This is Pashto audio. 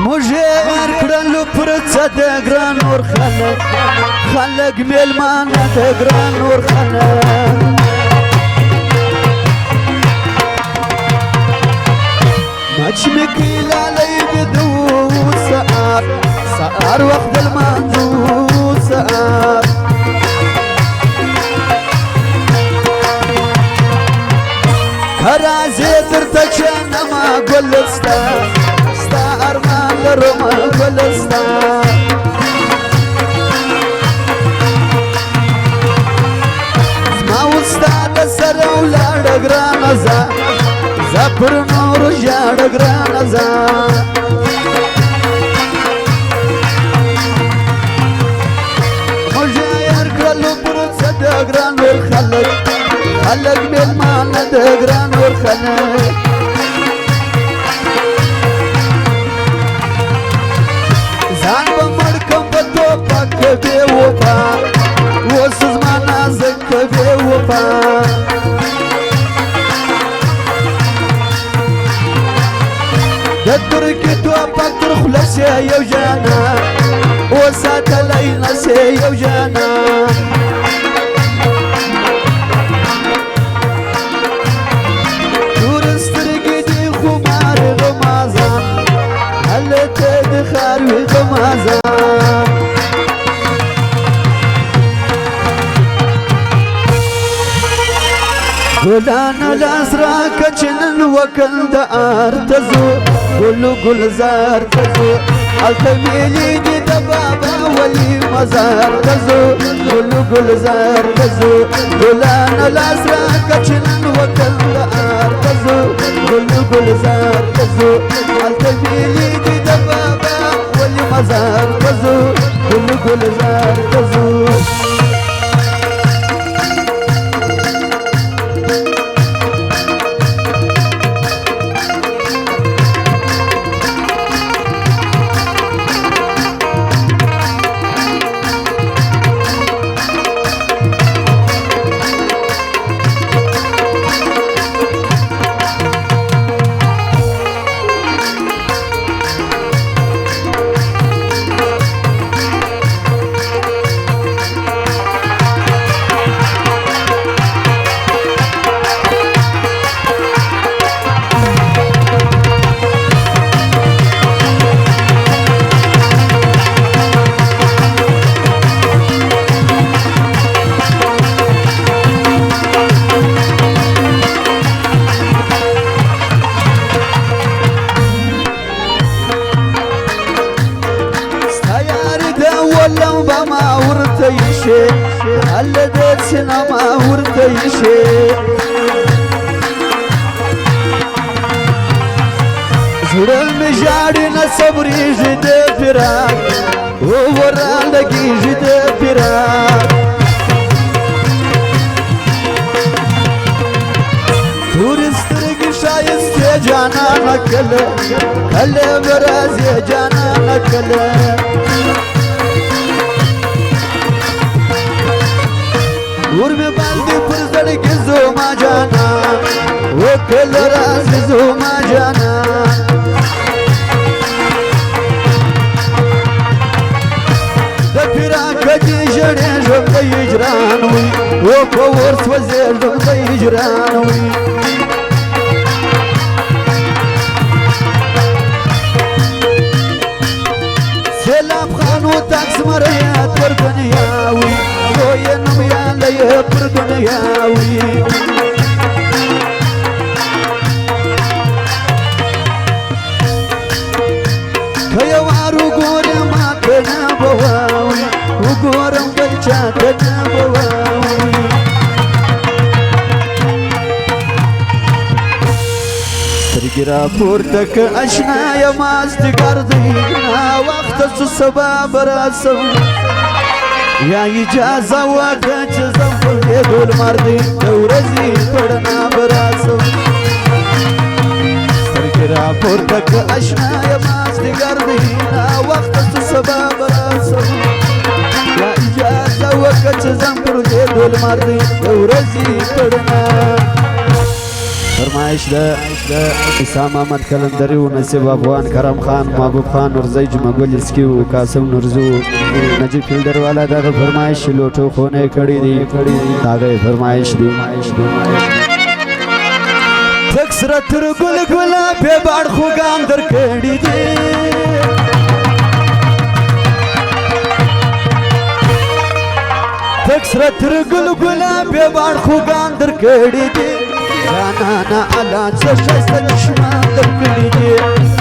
مجير كرلو فرصة دقران ورخلق خلق ملمان دقران ورخلق مجمكي لالي بدو سعار سعار وقت المنزو سعار كرازي ترتكشن ما قول ستار ما لرما قول ستار ما وستاد سرو لا دغرانا زپر نور جاړ ګران زا مجایر کړلو پر صد ګران ور خلک خلک ملمان د ګران ور خلک ځان په مړ کوم په تو پک به وفا وس زمانہ زک به وفا دتركي تو بكر خلص يا وجانا وسات لينس يا وجانا تورسترقي دي خمار غمازان هل تدخل غمازان گلان الاسرا کچنن وکل د ارتزو گلو گلزار تزو التمیلی دی د بابا ولی مزار تزو گلو گلزار تزو گلان الاسرا کچنن وکل د ارتزو گلو گلزار تزو التمیلی دی د بابا ولی مزار تزو گلو گلزار تزو هلدت سينما ورتيشي زرم جارنا صبري جد فراق وورا لقي جد فراق تورسترق شايست جانا نكل كل برازي جانا نكل ورمي بالدي فرزلك زوما جانا وكل راس زوما جانا دفراك جي جري جمد يجرانوي وفورس وزير جمد يجرانوي سلام خانو تاكس مريات وردنياوي وينم يا ليه بردنياوي كيوارو غوري ما كنا بواوي وغورم بلچا كنا بواوي سترګرا پورتک اشنا يا ماستګر دینا وخت سبب راسو يا إجازة وقت زنفل يدول مردي دورزي تورنا براسو سترګرا پورتک اشنا يا ماستګر دینا وخت سبب راسو يا إجازة وقت زنفل يدول مردي دورزي تورنا فرمایش د اسام احمد کلندری و نصیب افغان کرم خان محبوب خان ورزی جمعګل اسکی و قاسم نورزو نجیب فیلډر والا دغه فرمایش لوټو خونه کړی دی دغه فرمایش دی تک سره تر ګل ګلابي باڼ خوګان در کړی دی تک سره تر ګل ګلابي باڼ خوګان در کړی دی جانانا الا څه شایسته چشمه در کړی دی